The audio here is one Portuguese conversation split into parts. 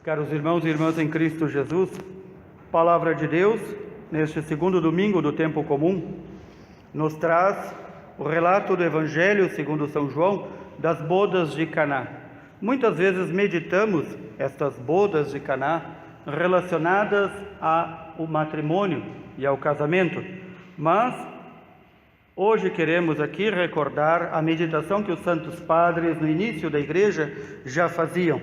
Caros irmãos e irmãs em Cristo Jesus, Palavra de Deus, neste segundo domingo do tempo comum, nos traz o relato do Evangelho segundo São João das bodas de Caná. Muitas vezes meditamos estas bodas de Caná relacionadas ao matrimônio e ao casamento, mas hoje queremos aqui recordar a meditação que os santos padres no início da igreja já faziam.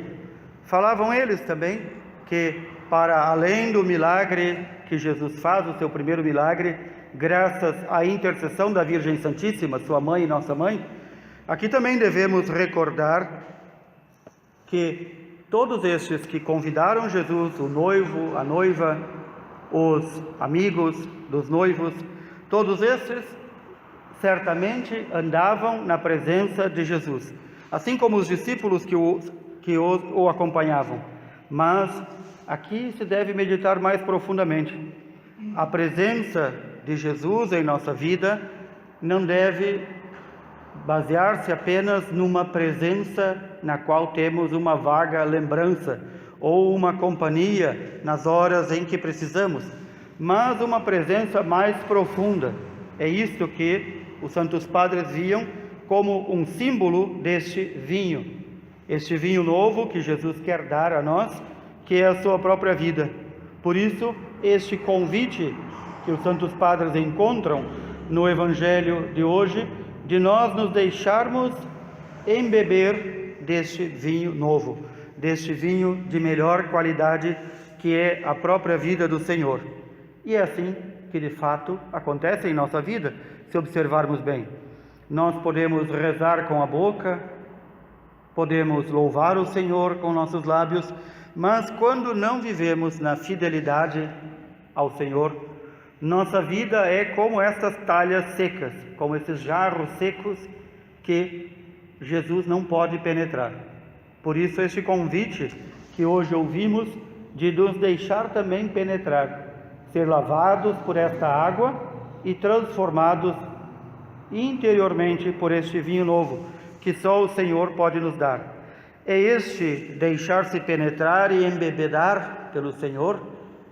Falavam eles também que, para além do milagre que Jesus faz, o seu primeiro milagre, graças à intercessão da Virgem Santíssima, sua mãe e nossa mãe, aqui também devemos recordar que todos estes que convidaram Jesus, o noivo, a noiva, os amigos dos noivos, todos estes certamente andavam na presença de Jesus, assim como os discípulos que o acompanhavam. Mas aqui se deve meditar mais profundamente. A presença de Jesus em nossa vida não deve basear-se apenas numa presença na qual temos uma vaga lembrança ou uma companhia nas horas em que precisamos, mas uma presença mais profunda. É isto que os santos padres viam como um símbolo deste vinho, este vinho novo que Jesus quer dar a nós, que é a sua própria vida. Por isso, este convite que os santos padres encontram no Evangelho de hoje, de nós nos deixarmos embeber deste vinho novo, deste vinho de melhor qualidade, que é a própria vida do Senhor. E é assim que de fato acontece em nossa vida, se observarmos bem. Nós podemos rezar com a boca, podemos louvar o Senhor com nossos lábios, mas quando não vivemos na fidelidade ao Senhor, nossa vida é como estas talhas secas, como esses jarros secos que Jesus não pode penetrar. Por isso este convite que hoje ouvimos de nos deixar também penetrar, ser lavados por esta água e transformados interiormente por este vinho novo, que só o Senhor pode nos dar. É este deixar-se penetrar e embebedar pelo Senhor,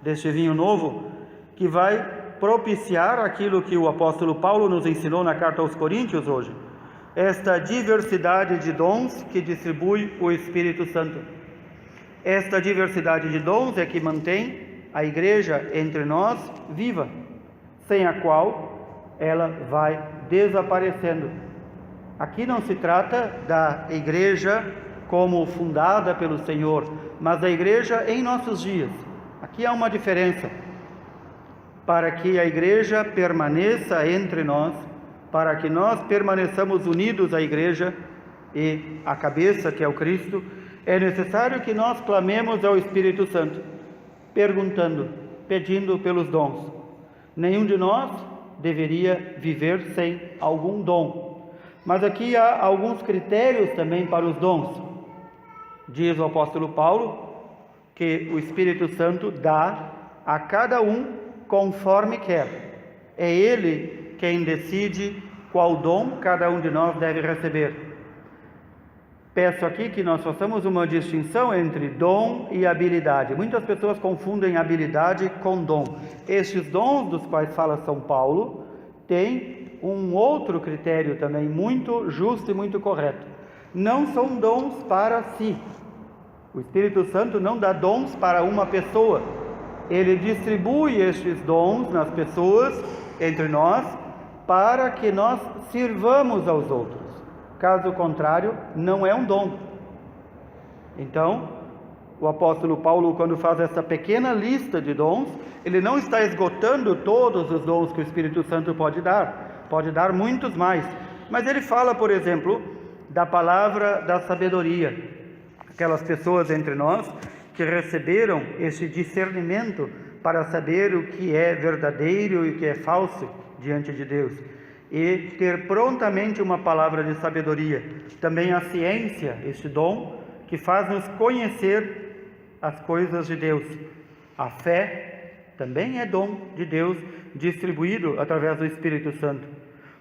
deste vinho novo, que vai propiciar aquilo que o apóstolo Paulo nos ensinou na carta aos Coríntios hoje, esta diversidade de dons que distribui o Espírito Santo. Esta diversidade de dons é que mantém a igreja entre nós viva, sem a qual ela vai desaparecendo. Aqui não se trata da igreja como fundada pelo Senhor, mas da igreja em nossos dias. Aqui há uma diferença. Para que a igreja permaneça entre nós, para que nós permaneçamos unidos à igreja e à cabeça, que é o Cristo, é necessário que nós clamemos ao Espírito Santo, perguntando, pedindo pelos dons. Nenhum de nós deveria viver sem algum dom. Mas aqui há alguns critérios também para os dons. Diz o apóstolo Paulo que o Espírito Santo dá a cada um conforme quer. É Ele quem decide qual dom cada um de nós deve receber. Peço aqui que nós façamos uma distinção entre dom e habilidade. Muitas pessoas confundem habilidade com dom. Estes dons dos quais fala São Paulo têm um outro critério também muito justo e muito correto. Não são dons para si. O Espírito Santo não dá dons para uma pessoa. Ele distribui estes dons nas pessoas, entre nós, para que nós sirvamos aos outros. Caso contrário, não é um dom. Então, o apóstolo Paulo, quando faz essa pequena lista de dons, ele não está esgotando todos os dons que o Espírito Santo pode dar muitos mais. Mas ele fala, por exemplo, da palavra da sabedoria. Aquelas pessoas entre nós que receberam esse discernimento para saber o que é verdadeiro e o que é falso diante de Deus, e ter prontamente uma palavra de sabedoria. Também a ciência, este dom que faz-nos conhecer as coisas de Deus. A fé também é dom de Deus, distribuído através do Espírito Santo.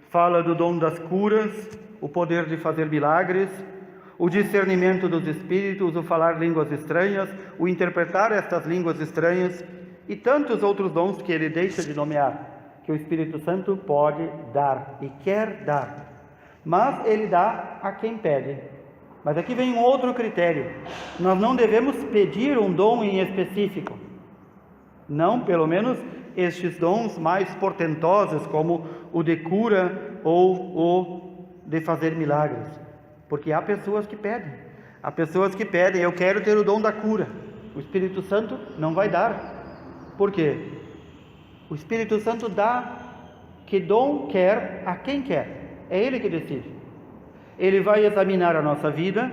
Fala do dom das curas, o poder de fazer milagres, o discernimento dos espíritos, o falar línguas estranhas, o interpretar estas línguas estranhas e tantos outros dons que ele deixa de nomear, que o Espírito Santo pode dar e quer dar. Mas ele dá a quem pede. Mas aqui vem um outro critério. Nós não devemos pedir um dom em específico. Não, pelo menos, estes dons mais portentosos, como o de cura ou o de fazer milagres. Porque há pessoas que pedem. Há pessoas que pedem, eu quero ter o dom da cura. O Espírito Santo não vai dar. Por quê? O Espírito Santo dá que dom quer a quem quer. É Ele que decide. Ele vai examinar a nossa vida,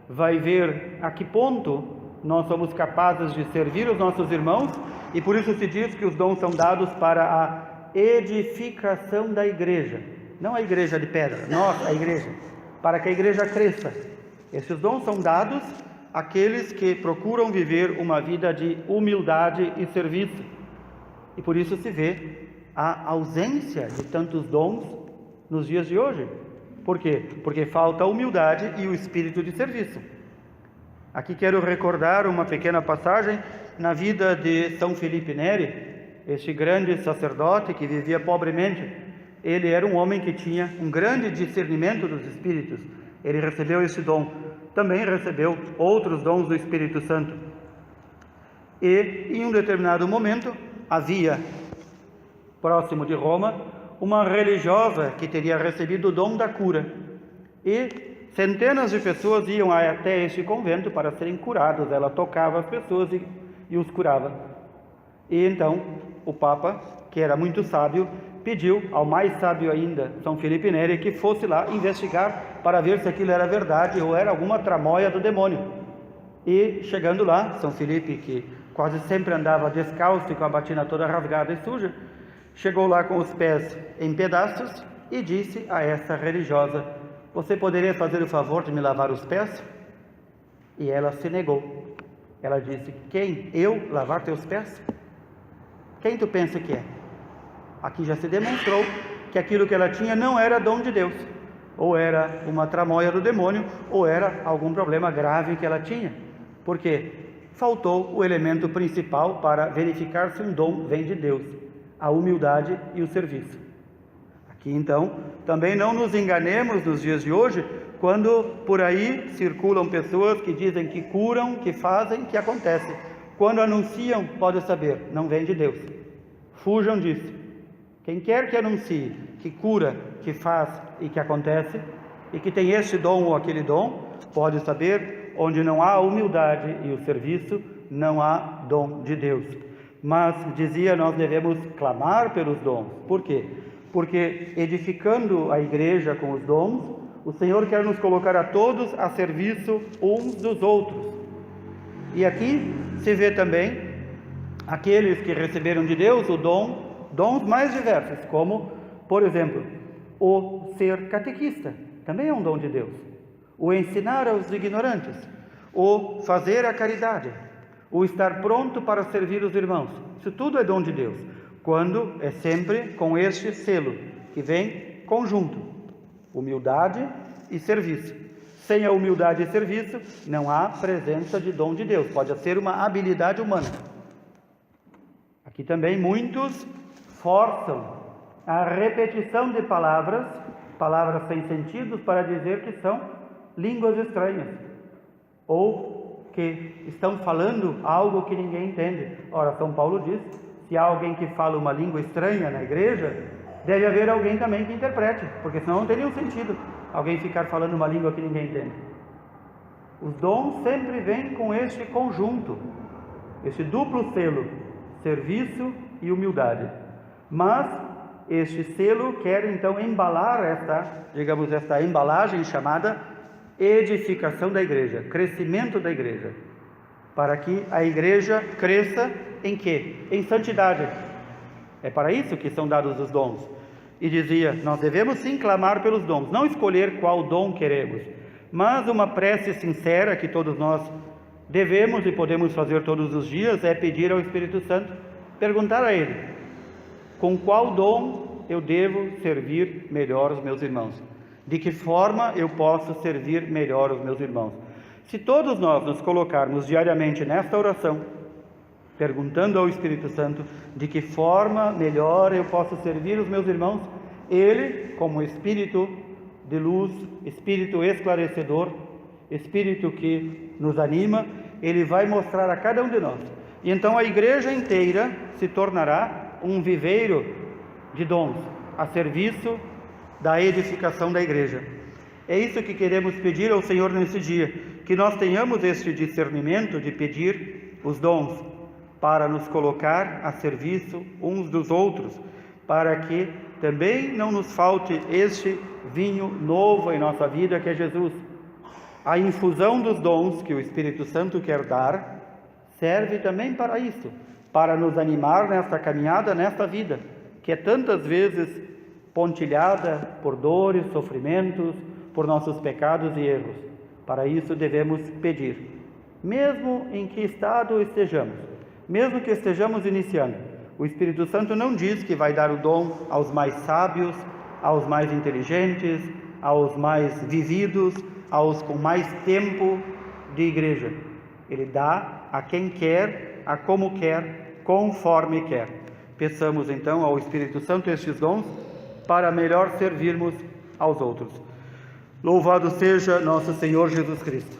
vai ver a que ponto nós somos capazes de servir os nossos irmãos, e por isso se diz que os dons são dados para a edificação da igreja. Não a igreja de pedra, nós, a igreja. Para que a igreja cresça. Esses dons são dados àqueles que procuram viver uma vida de humildade e serviço. E por isso se vê a ausência de tantos dons nos dias de hoje. Por quê? Porque falta a humildade e o espírito de serviço. Aqui quero recordar uma pequena passagem na vida de São Felipe Neri, este grande sacerdote que vivia pobremente. Ele era um homem que tinha um grande discernimento dos espíritos. Ele recebeu esse dom. Também recebeu outros dons do Espírito Santo. E em um determinado momento havia, próximo de Roma, uma religiosa que teria recebido o dom da cura. E centenas de pessoas iam até este convento para serem curados. Ela tocava as pessoas e os curava. E então o Papa, que era muito sábio, pediu ao mais sábio ainda, São Felipe Neri, que fosse lá investigar para ver se aquilo era verdade ou era alguma tramóia do demônio. E chegando lá, São Felipe, que quase sempre andava descalço e com a batina toda rasgada e suja, chegou lá com os pés em pedaços e disse a essa religiosa: você poderia fazer o favor de me lavar os pés? E ela se negou. Ela disse: quem? Eu lavar teus pés? Quem tu pensa que é? Aqui já se demonstrou que aquilo que ela tinha não era dom de Deus. Ou era uma tramóia do demônio, ou era algum problema grave que ela tinha. Por quê? Faltou o elemento principal para verificar se um dom vem de Deus: a humildade e o serviço. Aqui então, também não nos enganemos nos dias de hoje, quando por aí circulam pessoas que dizem que curam, que fazem, que acontece. Quando anunciam, pode saber, não vem de Deus. Fujam disso. Quem quer que anuncie, que cura, que faz e que acontece, e que tem este dom ou aquele dom, pode saber, onde não há a humildade e o serviço, não há dom de Deus. Mas, dizia, nós devemos clamar pelos dons. Por quê? Porque edificando a igreja com os dons, o Senhor quer nos colocar a todos a serviço uns dos outros. E aqui se vê também aqueles que receberam de Deus o dom, dons mais diversos, como, por exemplo, o ser catequista, também é um dom de Deus. O ensinar aos ignorantes, o fazer a caridade, o estar pronto para servir os irmãos. Isso tudo é dom de Deus, quando é sempre com este selo, que vem conjunto: humildade e serviço. Sem a humildade e serviço, não há presença de dom de Deus, pode ser uma habilidade humana. Aqui também muitos forçam a repetição de palavras sem sentido, para dizer que são línguas estranhas, ou que estão falando algo que ninguém entende. Ora, São Paulo diz: se há alguém que fala uma língua estranha na igreja, deve haver alguém também que interprete, porque senão não teria um sentido alguém ficar falando uma língua que ninguém entende. Os dons sempre vêm com este conjunto, este duplo selo: serviço e humildade. Mas este selo quer então embalar esta embalagem chamada edificação da igreja, crescimento da igreja, para que a igreja cresça em quê? Em santidade. É para isso que são dados os dons. E dizia, nós devemos sim clamar pelos dons, não escolher qual dom queremos, mas uma prece sincera que todos nós devemos e podemos fazer todos os dias é pedir ao Espírito Santo, perguntar a Ele: com qual dom eu devo servir melhor os meus irmãos? De que forma eu posso servir melhor os meus irmãos? Se todos nós nos colocarmos diariamente nesta oração, perguntando ao Espírito Santo de que forma melhor eu posso servir os meus irmãos, Ele, como Espírito de luz, Espírito esclarecedor, Espírito que nos anima, Ele vai mostrar a cada um de nós. E então a igreja inteira se tornará um viveiro de dons, a serviço da edificação da igreja. É isso que queremos pedir ao Senhor nesse dia, que nós tenhamos este discernimento de pedir os dons, para nos colocar a serviço uns dos outros, para que também não nos falte este vinho novo em nossa vida, que é Jesus. A infusão dos dons que o Espírito Santo quer dar serve também para isso, para nos animar nesta caminhada, nesta vida, que é tantas vezes pontilhada por dores, sofrimentos, por nossos pecados e erros. Para isso devemos pedir, mesmo em que estado estejamos, mesmo que estejamos iniciando. O Espírito Santo não diz que vai dar o dom aos mais sábios, aos mais inteligentes, aos mais vividos, aos com mais tempo de igreja. Ele dá a quem quer, a como quer, conforme quer. Peçamos então ao Espírito Santo estes dons para melhor servirmos aos outros. Louvado seja nosso Senhor Jesus Cristo.